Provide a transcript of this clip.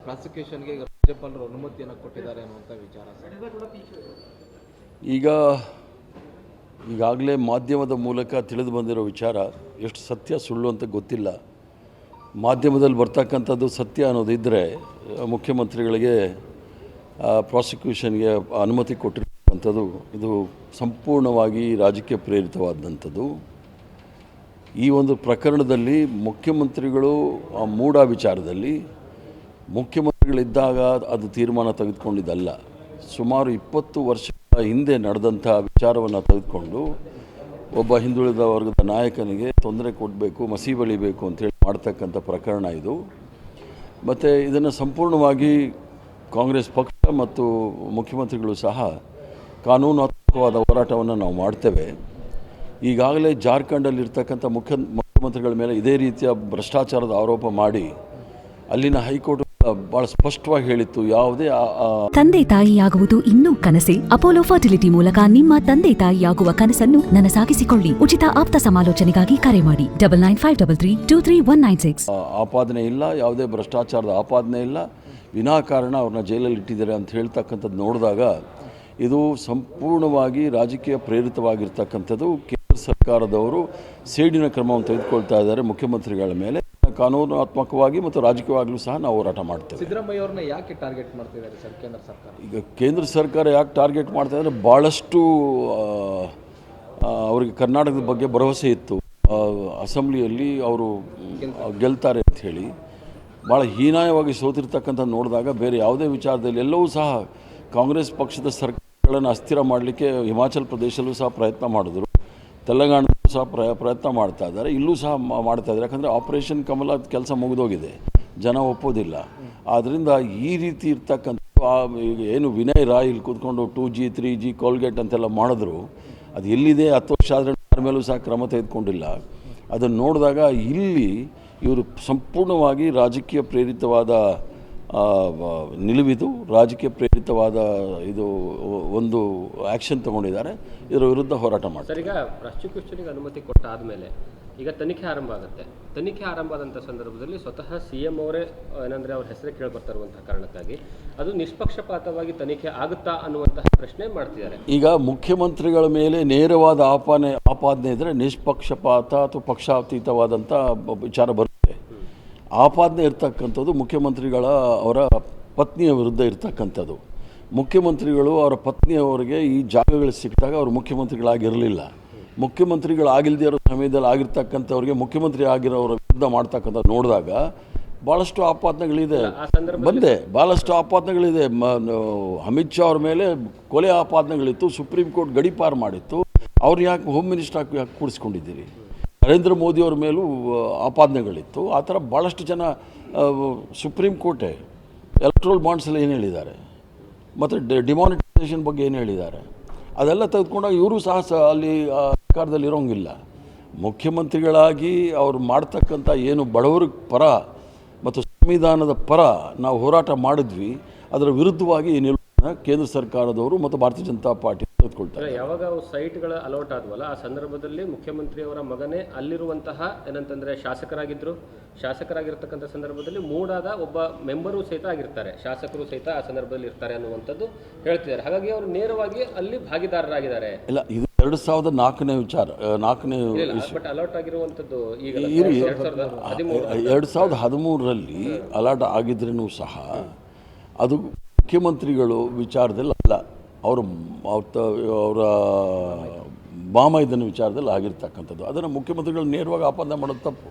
ಪ್ರಾಸಿಕ್ಯೂಷನ್ಗೆ ರಾಜ್ಯಪಾಲರು ಅನುಮತಿಯನ್ನು ಕೊಟ್ಟಿದ್ದಾರೆ ಅನ್ನುವಂಥ ವಿಚಾರ ಈಗಾಗಲೇ ಮಾಧ್ಯಮದ ಮೂಲಕ ತಿಳಿದು ಬಂದಿರೋ ವಿಚಾರ ಎಷ್ಟು ಸತ್ಯ ಸುಳ್ಳು ಅಂತ ಗೊತ್ತಿಲ್ಲ. ಮಾಧ್ಯಮದಲ್ಲಿ ಬರ್ತಕ್ಕಂಥದ್ದು ಸತ್ಯ ಅನ್ನೋದಿದ್ದರೆ ಮುಖ್ಯಮಂತ್ರಿಗಳಿಗೆ ಪ್ರಾಸಿಕ್ಯೂಷನ್ಗೆ ಅನುಮತಿ ಕೊಟ್ಟಿರ್ತಕ್ಕಂಥದ್ದು ಇದು ಸಂಪೂರ್ಣವಾಗಿ ರಾಜಕೀಯ ಪ್ರೇರಿತವಾದಂಥದ್ದು. ಈ ಒಂದು ಪ್ರಕರಣದಲ್ಲಿ ಮುಖ್ಯಮಂತ್ರಿಗಳು ಮೂಢ ವಿಚಾರದಲ್ಲಿ ಮುಖ್ಯಮಂತ್ರಿಗಳಿದ್ದಾಗ ಅದು ತೀರ್ಮಾನ ತೆಗೆದುಕೊಂಡಿದ್ದಲ್ಲ. ಸುಮಾರು 20 ವರ್ಷಗಳ ಹಿಂದೆ ನಡೆದಂಥ ವಿಚಾರವನ್ನು ತೆಗೆದುಕೊಂಡು ಒಬ್ಬ ಹಿಂದುಳಿದ ವರ್ಗದ ನಾಯಕನಿಗೆ ತೊಂದರೆ ಕೊಡಬೇಕು, ಮಸಿ ಬಳಿಬೇಕು ಅಂತೇಳಿ ಮಾಡ್ತಕ್ಕಂಥ ಪ್ರಕರಣ ಇದು. ಮತ್ತು ಇದನ್ನು ಸಂಪೂರ್ಣವಾಗಿ ಕಾಂಗ್ರೆಸ್ ಪಕ್ಷ ಮತ್ತು ಮುಖ್ಯಮಂತ್ರಿಗಳು ಸಹ ಕಾನೂನಾತ್ಮಕವಾದ ಹೋರಾಟವನ್ನು ನಾವು ಮಾಡ್ತೇವೆ. ಈಗಾಗಲೇ ಜಾರ್ಖಂಡಲ್ಲಿರ್ತಕ್ಕಂಥ ಮುಖ್ಯಮಂತ್ರಿಗಳ ಮೇಲೆ ಇದೇ ರೀತಿಯ ಭ್ರಷ್ಟಾಚಾರದ ಆರೋಪ ಮಾಡಿ ಅಲ್ಲಿನ ಹೈಕೋರ್ಟ್ ಬಹಳ ಸ್ಪಷ್ಟವಾಗಿ ಹೇಳಿತ್ತು, ಯಾವುದೇ ತಂದೆ ತಾಯಿಯಾಗುವುದು ಇನ್ನೂ ಕನಸೇ? ಅಪೋಲೋ ಫರ್ಟಿಲಿಟಿ ಮೂಲಕ ನಿಮ್ಮ ತಂದೆ ತಾಯಿಯಾಗುವ ಕನಸನ್ನು ನನಸಾಗಿಸಿಕೊಳ್ಳಿ. ಉಚಿತ ಆಪ್ತ ಸಮಾಲೋಚನೆಗಾಗಿ ಕರೆ ಮಾಡಿ 9953323196. ಆಪಾದನೆ ಇಲ್ಲ, ಯಾವುದೇ ಭ್ರಷ್ಟಾಚಾರದ ಆಪಾದನೆ ಇಲ್ಲ, ವಿನಾಕಾರಣ ಅವ್ರನ್ನ ಜೈಲಲ್ಲಿ ಇಟ್ಟಿದ್ದಾರೆ ಅಂತ ಹೇಳ್ತಕ್ಕಂಥದ್ದು ನೋಡಿದಾಗ ಇದು ಸಂಪೂರ್ಣವಾಗಿ ರಾಜಕೀಯ ಪ್ರೇರಿತವಾಗಿರ್ತಕ್ಕಂಥದ್ದು. ಕೇಂದ್ರ ಸರ್ಕಾರದವರು ಸೇಡಿನ ಕ್ರಮವನ್ನು ತೆಗೆದುಕೊಳ್ತಾ ಇದ್ದಾರೆ ಮುಖ್ಯಮಂತ್ರಿಗಳ ಮೇಲೆ. ಕಾನೂನಾತ್ಮಕವಾಗಿ ಮತ್ತು ರಾಜಕೀಯವಾಗಲೂ ಸಹ ನಾವು ಹೋರಾಟ ಮಾಡ್ತೇವೆ. ಸಿದ್ದರಾಮಯ್ಯ ಅವ್ರನ್ನ ಯಾಕೆ ಟಾರ್ಗೆಟ್ ಮಾಡ್ತಿದ್ದಾರೆ ಸರ್ ಕೇಂದ್ರ ಸರ್ಕಾರ? ಈಗ ಕೇಂದ್ರ ಸರ್ಕಾರ ಯಾಕೆ ಟಾರ್ಗೆಟ್ ಮಾಡ್ತಾ ಇದ್ದಾರೆ, ಭಾಳಷ್ಟು ಅವರಿಗೆ ಕರ್ನಾಟಕದ ಬಗ್ಗೆ ಭರವಸೆ ಇತ್ತು. ಅಸೆಂಬ್ಲಿಯಲ್ಲಿ ಅವರು ಗೆಲ್ತಾರೆ ಅಂತ ಹೇಳಿ ಭಾಳ ಹೀನಾಯವಾಗಿ ಸೋತಿರ್ತಕ್ಕಂಥ ನೋಡಿದಾಗ ಬೇರೆ ಯಾವುದೇ ವಿಚಾರದಲ್ಲಿ ಎಲ್ಲವೂ ಸಹ ಕಾಂಗ್ರೆಸ್ ಪಕ್ಷದ ಸರ್ಕಾರಗಳನ್ನು ಅಸ್ಥಿರ ಮಾಡಲಿಕ್ಕೆ ಹಿಮಾಚಲ ಪ್ರದೇಶದಲ್ಲೂ ಸಹ ಪ್ರಯತ್ನ ಮಾಡಿದ್ರು, ತೆಲಂಗಾಣದಲ್ಲೂ ಸಹ ಪ್ರಯತ್ನ ಮಾಡ್ತಾ ಇದ್ದಾರೆ, ಇಲ್ಲೂ ಸಹ ಮಾಡ್ತಾ ಇದ್ದಾರೆ. ಯಾಕಂದರೆ ಆಪರೇಷನ್ ಕಮಲ ಕೆಲಸ ಮುಗಿದೋಗಿದೆ, ಜನ ಒಪ್ಪೋದಿಲ್ಲ. ಆದ್ದರಿಂದ ಈ ರೀತಿ ಇರ್ತಕ್ಕಂಥ ಈಗ ಏನು ವಿನಯ್ ರಾಯ್ ಇಲ್ಲಿ ಕೂತ್ಕೊಂಡು 2G 3G ಕೋಲ್ಗೇಟ್ ಅಂತೆಲ್ಲ ಮಾಡಿದ್ರು, ಅದು ಎಲ್ಲಿದೆ 10 ವರ್ಷ ಆದರೆ ಯಾರ ಮೇಲೂ ಸಹ ಕ್ರಮ ತೆಗೆದುಕೊಂಡಿಲ್ಲ. ಅದನ್ನು ನೋಡಿದಾಗ ಇಲ್ಲಿ ಇವರು ಸಂಪೂರ್ಣವಾಗಿ ರಾಜಕೀಯ ಪ್ರೇರಿತವಾದ ನಿಲುವಿದು, ರಾಜಕೀಯ ಪ್ರೇರಿತವಾದ ಇದು ಒಂದು ಆ್ಯಕ್ಷನ್ ತಗೊಂಡಿದ್ದಾರೆ. ಇದರ ವಿರುದ್ಧ ಹೋರಾಟ ಮಾಡ್ತಾರೆ. ಸರ್, ಈಗ ಪ್ರಾಸಿಕ್ಯೂಷನ್ಗೆ ಅನುಮತಿ ಕೊಟ್ಟ ಆದಮೇಲೆ ಈಗ ತನಿಖೆ ಆರಂಭ ಆಗುತ್ತೆ. ತನಿಖೆ ಆರಂಭ ಆದಂಥ ಸಂದರ್ಭದಲ್ಲಿ ಸ್ವತಃ CM ಅವರೇ ಏನಂದರೆ ಅವ್ರ ಹೆಸರೇ ಕೇಳಿ ಬರ್ತಾ ಇರುವಂತಹ ಕಾರಣಕ್ಕಾಗಿ ಅದು ನಿಷ್ಪಕ್ಷಪಾತವಾಗಿ ತನಿಖೆ ಆಗುತ್ತಾ ಅನ್ನುವಂತಹ ಪ್ರಶ್ನೆ ಮಾಡ್ತಿದ್ದಾರೆ. ಈಗ ಮುಖ್ಯಮಂತ್ರಿಗಳ ಮೇಲೆ ನೇರವಾದ ಆಪಾದನೆ ಇದ್ದರೆ ನಿಷ್ಪಕ್ಷಪಾತ ಅಥವಾ ಪಕ್ಷಾತೀತವಾದಂಥ ವಿಚಾರ ಬರುತ್ತೆ. ಆಪಾದನೆ ಇರ್ತಕ್ಕಂಥದ್ದು ಮುಖ್ಯಮಂತ್ರಿಗಳ ಅವರ ಪತ್ನಿಯ ವಿರುದ್ಧ ಇರ್ತಕ್ಕಂಥದ್ದು. ಮುಖ್ಯಮಂತ್ರಿಗಳು ಅವರ ಪತ್ನಿಯವರಿಗೆ ಈ ಜಾಗಗಳು ಸಿಕ್ಕಿದಾಗ ಅವರು ಮುಖ್ಯಮಂತ್ರಿಗಳಾಗಿರಲಿಲ್ಲ. ಮುಖ್ಯಮಂತ್ರಿಗಳಾಗಿಲ್ಲದೆ ಇರೋ ಸಮಯದಲ್ಲಿ ಆಗಿರ್ತಕ್ಕಂಥವ್ರಿಗೆ ಮುಖ್ಯಮಂತ್ರಿ ಆಗಿರೋರ ವಿರುದ್ಧ ಮಾಡ್ತಕ್ಕಂಥ ನೋಡಿದಾಗ ಭಾಳಷ್ಟು ಆಪಾದನೆಗಳಿದೆ. ಭಾಳಷ್ಟು ಆಪಾದನೆಗಳಿದೆ. ಅಮಿತ್ ಶಾ ಅವ್ರ ಮೇಲೆ ಕೊಲೆ ಆಪಾದನೆಗಳಿತ್ತು, ಸುಪ್ರೀಂ ಕೋರ್ಟ್ ಗಡೀಪಾರು ಮಾಡಿತ್ತು. ಅವ್ರು ಯಾಕೆ ಹೋಮ್ ಮಿನಿಸ್ಟರ್ ಯಾಕೆ ಕೂಡಿಸ್ಕೊಂಡಿದ್ದೀರಿ? ನರೇಂದ್ರ ಮೋದಿಯವ್ರ ಮೇಲೂ ಆಪಾದನೆಗಳಿತ್ತು. ಆ ಥರ ಭಾಳಷ್ಟು ಜನ ಸುಪ್ರೀಂ ಕೋರ್ಟೇ ಎಲೆಕ್ಟ್ರಲ್ ಬಾಂಡ್ಸ್ ಎಲ್ಲ ಏನು ಹೇಳಿದ್ದಾರೆ ಮತ್ತು ಡಿಮಾನಿಟೈಸೇಷನ್ ಬಗ್ಗೆ ಏನು ಹೇಳಿದ್ದಾರೆ ಅದೆಲ್ಲ ತೆಗೆದುಕೊಂಡಾಗ ಇವರು ಸಹ ಅಲ್ಲಿ ಸರ್ಕಾರದಲ್ಲಿ ಇರೋಂಗಿಲ್ಲ. ಮುಖ್ಯಮಂತ್ರಿಗಳಾಗಿ ಅವರು ಮಾಡ್ತಕ್ಕಂಥ ಏನು ಬಡವರ ಪರ ಮತ್ತು ಸಂವಿಧಾನದ ಪರ ನಾವು ಹೋರಾಟ ಮಾಡಿದ್ವಿ, ಅದರ ವಿರುದ್ಧವಾಗಿ ಈ ನಿಲುವನ್ನು ಕೇಂದ್ರ ಸರ್ಕಾರದವರು ಮತ್ತು ಭಾರತೀಯ ಜನತಾ ಪಾರ್ಟಿ ತೆಗೆದುಕೊಳ್ತಾರೆ. ಯಾವಾಗ ಸೈಟ್ಗಳ ಅಲೌಟ್ ಆದ್ವಲ್ಲ ಆ ಸಂದರ್ಭದಲ್ಲಿ ಮುಖ್ಯಮಂತ್ರಿಯವರ ಮಗನೇ ಅಲ್ಲಿರುವಂತಹ ಏನಂತಂದರೆ ಶಾಸಕರಾಗಿರ್ತಕ್ಕಂಥ ಸಂದರ್ಭದಲ್ಲಿ ಮೂಡಾದ ಒಬ್ಬ ಮೆಂಬರು ಸಹಿತ ಆಗಿರ್ತಾರೆ, ಶಾಸಕರು ಸಹಿತ ಆ ಸಂದರ್ಭದಲ್ಲಿ ಇರ್ತಾರೆ ಅನ್ನುವಂಥದ್ದು ಹೇಳ್ತಿದ್ದಾರೆ. ಹಾಗಾಗಿ ಅವರು ನೇರವಾಗಿ ಅಲ್ಲಿ ಭಾಗಿದಾರರಾಗಿದ್ದಾರೆ. ಇಲ್ಲ, ಇದು 2004ನೇ ವಿಚಾರ. ಬಟ್ ಅಲೌಟ್ ಆಗಿರುವಂಥದ್ದು ಈಗ 2013ರಲ್ಲಿ ಅಲರ್ಟ್ ಆಗಿದ್ರೂ ಸಹ ಅದು ಮುಖ್ಯಮಂತ್ರಿಗಳು ವಿಚಾರದಲ್ಲಿ ಅಲ್ಲ, ಅವರ ಬಾಮೈದನ ವಿಚಾರದಲ್ಲಿ ಆಗಿರ್ತಕ್ಕಂಥದ್ದು. ಅದನ್ನು ಮುಖ್ಯಮಂತ್ರಿಗಳು ನೇರವಾಗಿ ಆಪಾದನೆ ಮಾಡೋದು ತಪ್ಪು.